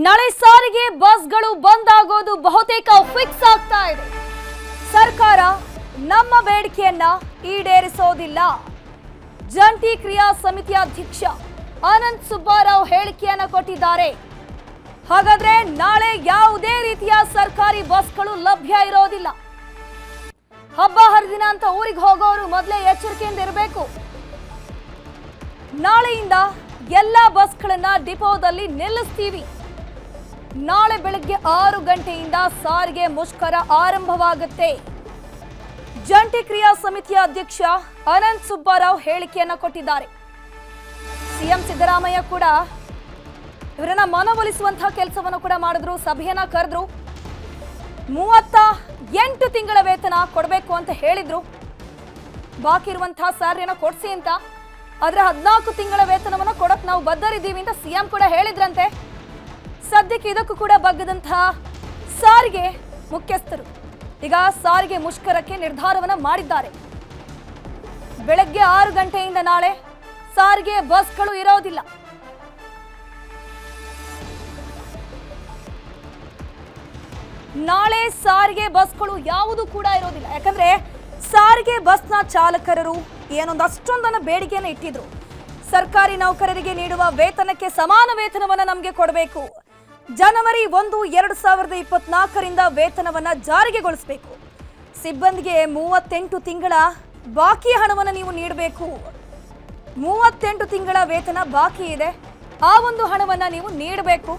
ನಾಳೆ ಸಾರಿಗೆ ಬಸ್ಗಳು ಬಂದ್ ಆಗೋದು ಬಹುತೇಕ ಫಿಕ್ಸ್ ಆಗ್ತಾ ಇದೆ. ಸರ್ಕಾರ ನಮ್ಮ ಬೇಡಿಕೆಯನ್ನ ಈಡೇರಿಸೋದಿಲ್ಲ. ಜಂಟಿ ಕ್ರಿಯಾ ಸಮಿತಿ ಅಧ್ಯಕ್ಷ ಅನಂತ್ ಸುಬ್ಬಾರಾವ್ ಹೇಳಿಕೆಯನ್ನ ಕೊಟ್ಟಿದ್ದಾರೆ. ಹಾಗಾದ್ರೆ ನಾಳೆ ಯಾವುದೇ ರೀತಿಯ ಸರ್ಕಾರಿ ಬಸ್ಗಳು ಲಭ್ಯ ಇರೋದಿಲ್ಲ. ಹಬ್ಬ ಹರಿದಿನ ಅಂತ ಊರಿಗೆ ಹೋಗೋರು ಮೊದಲೇ ಎಚ್ಚರಿಕೆಯಿಂದ ಇರಬೇಕು. ನಾಳೆಯಿಂದ ಎಲ್ಲ ಬಸ್ಗಳನ್ನ ಡಿಪೋದಲ್ಲಿ ನಿಲ್ಲಿಸ್ತೀವಿ. ನಾಳೆ ಬೆಳಗ್ಗೆ 6 ಗಂಟೆಯಿಂದ ಸಾರಿಗೆ ಮುಷ್ಕರ ಆರಂಭವಾಗುತ್ತೆ. ಜಂಟಿ ಕ್ರಿಯಾ ಸಮಿತಿಯ ಅಧ್ಯಕ್ಷ ಅನಂತ್ ಸುಬ್ಬಾರಾವ್ ಹೇಳಿಕೆಯನ್ನ ಕೊಟ್ಟಿದ್ದಾರೆ. ಸಿಎಂ ಸಿದ್ದರಾಮಯ್ಯ ಕೂಡ ಇವರನ್ನ ಮನವೊಲಿಸುವಂತಹ ಕೆಲಸವನ್ನು ಕೂಡ ಮಾಡಿದ್ರು. ಸಭೆಯನ್ನ ಕರೆದ್ರು. 38 ತಿಂಗಳ ವೇತನ ಕೊಡಬೇಕು ಅಂತ ಹೇಳಿದ್ರು. ಬಾಕಿ ಇರುವಂತಹ ಸ್ಯಾಲರಿಯನ್ನ ಕೊಡ್ಸಿ ಅಂತ. ಆದ್ರೆ 14 ತಿಂಗಳ ವೇತನವನ್ನು ಕೊಡಕ್ ನಾವು ಬದ್ಧರಿದ್ದೀವಿ ಅಂತ ಸಿಎಂ ಕೂಡ ಹೇಳಿದ್ರಂತೆ. ಸದ್ಯಕ್ಕೆ ಇದಕ್ಕೂ ಕೂಡ ಬಗ್ಗದಂತಹ ಸಾರಿಗೆ ಮುಖ್ಯಸ್ಥರು ಈಗ ಸಾರಿಗೆ ಮುಷ್ಕರಕ್ಕೆ ನಿರ್ಧಾರವನ್ನ ಮಾಡಿದ್ದಾರೆ. ಬೆಳಗ್ಗೆ 6 ಗಂಟೆಯಿಂದ ನಾಳೆ ಸಾರಿಗೆ ಬಸ್ಗಳು ಇರೋದಿಲ್ಲ. ನಾಳೆ ಸಾರಿಗೆ ಬಸ್ಗಳು ಯಾವುದು ಕೂಡ ಇರೋದಿಲ್ಲ. ಯಾಕಂದ್ರೆ ಸಾರಿಗೆ ಬಸ್ನ ಚಾಲಕರು ಏನೊಂದಷ್ಟೊಂದನ್ನ ಬೇಡಿಕೆಯನ್ನು ಇಟ್ಟಿದ್ರು. ಸರ್ಕಾರಿ ನೌಕರರಿಗೆ ನೀಡುವ ವೇತನಕ್ಕೆ ಸಮಾನ ವೇತನವನ್ನ ನಮಗೆ ಕೊಡಬೇಕು. ಜನವರಿ 1, 2024ರಿಂದ ವೇತನವನ್ನ ಜಾರಿಗೆಗೊಳಿಸಬೇಕು. ಸಿಬ್ಬಂದಿಗೆ 38 ತಿಂಗಳ ಬಾಕಿ ಹಣವನ್ನು ನೀವು ನೀಡಬೇಕು. 38 ತಿಂಗಳ ವೇತನ ಬಾಕಿ ಇದೆ. ಆ ಒಂದು ಹಣವನ್ನ ನೀವು ನೀಡಬೇಕು.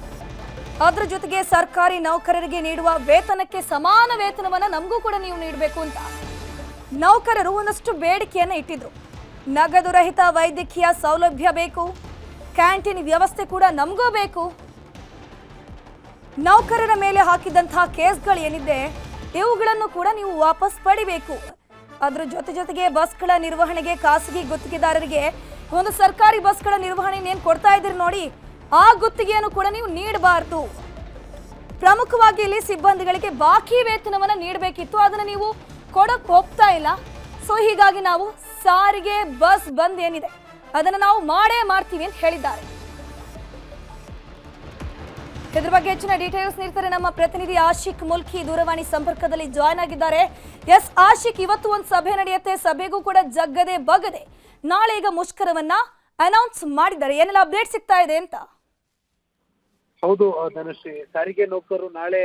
ಅದರ ಜೊತೆಗೆ ಸರ್ಕಾರಿ ನೌಕರರಿಗೆ ನೀಡುವ ವೇತನಕ್ಕೆ ಸಮಾನ ವೇತನವನ್ನ ನಮಗೂ ಕೂಡ ನೀವು ನೀಡಬೇಕು ಅಂತ ನೌಕರರು ಒಂದಷ್ಟು ಬೇಡಿಕೆಯನ್ನ ಇಟ್ಟಿದ್ರು. ನಗದು ರಹಿತ ವೈದ್ಯಕೀಯ ಸೌಲಭ್ಯ ಬೇಕು. ಕ್ಯಾಂಟೀನ್ ವ್ಯವಸ್ಥೆ ಕೂಡ ನಮಗೂ ಬೇಕು. ನೌಕರರ ಮೇಲೆ ಹಾಕಿದಂತಹ ಕೇಸ್ಗಳು ಏನಿದೆ ಇವುಗಳನ್ನು ಕೂಡ ನೀವು ವಾಪಸ್ ಪಡಿಬೇಕು. ಅದರ ಜೊತೆಗೆ ಬಸ್ಗಳ ನಿರ್ವಹಣೆಗೆ ಖಾಸಗಿ ಗುತ್ತಿಗೆದಾರರಿಗೆ ಒಂದು ಸರ್ಕಾರಿ ಬಸ್ಗಳ ನಿರ್ವಹಣೆ ಏನು ಕೊಡ್ತಾ ಇದ್ದೀರಿ ನೋಡಿ, ಆ ಗುತ್ತಿಗೆಯನ್ನು ಕೂಡ ನೀವು ನೀಡಬಾರದು. ಪ್ರಮುಖವಾಗಿ ಇಲ್ಲಿ ಸಿಬ್ಬಂದಿಗಳಿಗೆ ಬಾಕಿ ವೇತನವನ್ನ ನೀಡಬೇಕಿತ್ತು. ಅದನ್ನ ನೀವು ಕೊಡಕ್ ಹೋಗ್ತಾ ಇಲ್ಲ. ಸೊ ಹೀಗಾಗಿ ನಾವು ಸಾರಿಗೆ ಬಸ್ ಬಂದ್ ಏನಿದೆ ಅದನ್ನ ನಾವು ಮಾಡೇ ಮಾಡ್ತೀವಿ ಅಂತ ಹೇಳಿದ್ದಾರೆ. ಇದ್ರ ಬಗ್ಗೆ ಹೆಚ್ಚಿನ ಡೀಟೇಲ್ಸ್ ನೀಡ್ತಾರೆ ನಮ್ಮ ಪ್ರತಿನಿಧಿ ಆಶಿಕ್ ಮುಲ್ಕಿ ದೂರವಾಣಿ ಸಂಪರ್ಕದಲ್ಲಿ ಜಾಯ್ನ್ ಆಗಿದ್ದಾರೆ. ಎಸ್ ಆಶಿಕ್, ಇವತ್ತು ಒಂದು ಸಭೆ ನಡೆಯುತ್ತೆ. ಸಭೆಗೂ ಕೂಡ ಜಗ್ಗದೆ ಬಗದೆ ನಾಳೆ ಈಗ ಮುಷ್ಕರವನ್ನ ಅನೌನ್ಸ್ ಮಾಡಿದ್ದಾರೆ. ಏನೆಲ್ಲ ಅಪ್ಡೇಟ್ ಸಿಗ್ತಾ ಇದೆ ಅಂತ? ಹೌದು ಧನುಶ್ರೀ, ಸಾರಿಗೆ ನೌಕರರು ನಾಳೆ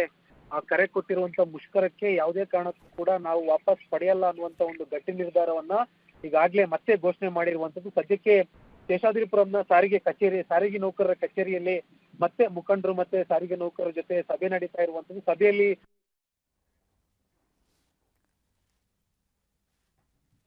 ಕರೆ ಕೊಟ್ಟಿರುವಂತ ಮುಷ್ಕರಕ್ಕೆ ಯಾವುದೇ ಕಾರಣಕ್ಕೂ ಕೂಡ ನಾವು ವಾಪಸ್ ಪಡೆಯಲ್ಲ ಅನ್ನುವಂತ ಒಂದು ಗಟ್ಟಿ ನಿರ್ಧಾರವನ್ನ ಈಗಾಗಲೇ ಮತ್ತೆ ಘೋಷಣೆ ಮಾಡಿರುವಂತದ್ದು. ಸದ್ಯಕ್ಕೆ ಶೇಷಾದ್ರಿಪುರಂನ ಸಾರಿಗೆ ನೌಕರರ ಕಚೇರಿಯಲ್ಲಿ ಮತ್ತೆ ಮುಖಂಡರು ಮತ್ತೆ ಸಾರಿಗೆ ನೌಕರರ ಜೊತೆ ಸಭೆ ನಡೀತಾ ಇರುವಂತದ್ದು. ಸಭೆಯಲ್ಲಿ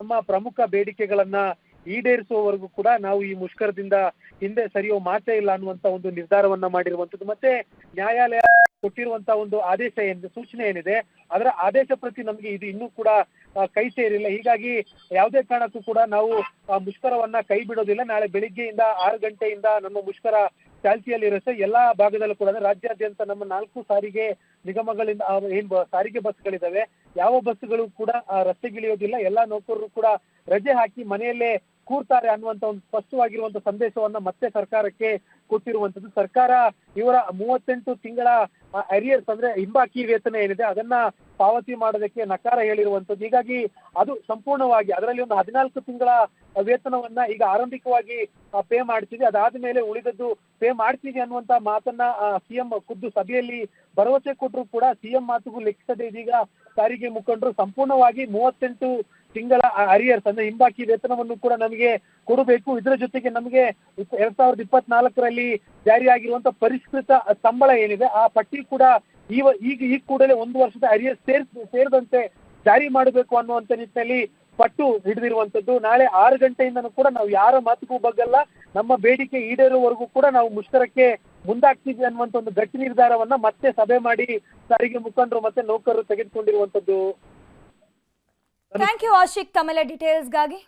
ನಮ್ಮ ಪ್ರಮುಖ ಬೇಡಿಕೆಗಳನ್ನ ಈಡೇರಿಸುವವರೆಗೂ ಕೂಡ ನಾವು ಈ ಮುಷ್ಕರದಿಂದ ಹಿಂದೆ ಸರಿಯೋ ಮಾತೇ ಇಲ್ಲ ಅನ್ನುವಂತ ಒಂದು ನಿರ್ಧಾರವನ್ನ ಮಾಡಿರುವಂತದ್ದು. ಮತ್ತೆ ನ್ಯಾಯಾಲಯ ಕೊಟ್ಟಿರುವಂತ ಒಂದು ಆದೇಶ ಸೂಚನೆ ಏನಿದೆ ಅದರ ಆದೇಶ ಪ್ರತಿ ನಮ್ಗೆ ಇದು ಇನ್ನೂ ಕೂಡ ಕೈ ಸೇರಿಲ್ಲ. ಹೀಗಾಗಿ ಯಾವುದೇ ಕಾರಣಕ್ಕೂ ಕೂಡ ನಾವು ಮುಷ್ಕರವನ್ನ ಕೈ ಬಿಡೋದಿಲ್ಲ. ನಾಳೆ ಬೆಳಿಗ್ಗೆಯಿಂದ 6 ಗಂಟೆಯಿಂದ ನಮ್ಮ ಮುಷ್ಕರ ಚಾಲ್ತಿಯಲ್ಲಿ ಇರುತ್ತೆ. ಎಲ್ಲಾ ಭಾಗದಲ್ಲೂ ಕೂಡ ರಾಜ್ಯಾದ್ಯಂತ ನಮ್ಮ 4 ಸಾರಿಗೆ ನಿಗಮಗಳಿಂದ ಏನ್ ಸಾರಿಗೆ ಬಸ್ಗಳಿದಾವೆ, ಯಾವ ಬಸ್ಗಳು ಕೂಡ ರಸ್ತೆಗಿಳಿಯೋದಿಲ್ಲ. ಎಲ್ಲಾ ನೌಕರರು ಕೂಡ ರಜೆ ಹಾಕಿ ಮನೆಯಲ್ಲೇ ಕೂರ್ತಾರೆ ಅನ್ನುವಂತ ಒಂದು ಸ್ಪಷ್ಟವಾಗಿರುವಂತ ಸಂದೇಶವನ್ನ ಮತ್ತೆ ಸರ್ಕಾರಕ್ಕೆ ಕೊಟ್ಟಿರುವಂತದ್ದು. ಸರ್ಕಾರ ಇವರ 38 ತಿಂಗಳ ಅರಿಯರ್ಸ್ ಅಂದ್ರೆ ಹಿಂಬಾಕಿ ವೇತನ ಏನಿದೆ ಅದನ್ನ ಪಾವತಿ ಮಾಡೋದಕ್ಕೆ ನಕಾರ ಹೇಳಿರುವಂತದ್ದು. ಹೀಗಾಗಿ ಅದು ಸಂಪೂರ್ಣವಾಗಿ ಅದರಲ್ಲಿ ಒಂದು 14 ತಿಂಗಳ ವೇತನವನ್ನ ಈಗ ಆರಂಭಿಕವಾಗಿ ಪೇ ಮಾಡ್ತೀವಿ, ಅದಾದ್ಮೇಲೆ ಉಳಿದದ್ದು ಪೇ ಮಾಡ್ತೀವಿ ಅನ್ನುವಂತ ಮಾತನ್ನ ಸಿಎಂ ಖುದ್ದು ಸಭೆಯಲ್ಲಿ ಭರವಸೆ ಕೊಟ್ಟರು ಕೂಡ ಸಿಎಂ ಮಾತುಗೂ ಲೆಕ್ಕಿಸದೆ ಇದೀಗ ಸಾರಿಗೆ ಮುಖಂಡರು ಸಂಪೂರ್ಣವಾಗಿ 38 ತಿಂಗಳ ಅರಿಯರ್ಸ್ ಅಂದ್ರೆ ಹಿಂಬಾಕಿ ವೇತನವನ್ನು ಕೂಡ ನಮಗೆ ಕೊಡಬೇಕು. ಇದರ ಜೊತೆಗೆ ನಮಗೆ 2024ರಲ್ಲಿ ಜಾರಿಯಾಗಿರುವಂತ ಪರಿಷ್ಕೃತ ಸಂಬಳ ಏನಿದೆ ಆ ಪಟ್ಟಿ ಕೂಡ ಈಗ ಕೂಡಲೇ 1 ವರ್ಷದ ಅರಿಯರ್ಸ್ ಸೇರಿದಂತೆ ಜಾರಿ ಮಾಡಬೇಕು ಅನ್ನುವಂತ ನಿಟ್ಟಿನಲ್ಲಿ ಪಟ್ಟು ಹಿಡಿದಿರುವಂತದ್ದು. ನಾಳೆ 6 ಗಂಟೆಯಿಂದನೂ ಕೂಡ ನಾವು ಯಾರ ಮಾತಿಗೂ ಬಗ್ಗಲ್ಲ, ನಮ್ಮ ಬೇಡಿಕೆ ಈಡೇರುವವರೆಗೂ ಕೂಡ ನಾವು ಮುಷ್ಕರಕ್ಕೆ ಮುಂದಾಗ್ತೀವಿ ಅನ್ನುವಂತ ಒಂದು ಗಟ್ಟಿ ನಿರ್ಧಾರವನ್ನ ಮತ್ತೆ ಸಭೆ ಮಾಡಿ ಸಾರಿಗೆ ಮುಖಂಡರು ಮತ್ತೆ ನೌಕರರು ತೆಗೆದುಕೊಂಡಿರುವಂತದ್ದು. ಥ್ಯಾಂಕ್ ಯು ಆಶಿಕ್ ತಮ್ಮೆಲ್ಲ ಡೀಟೇಲ್ಸ್ಗಾಗಿ.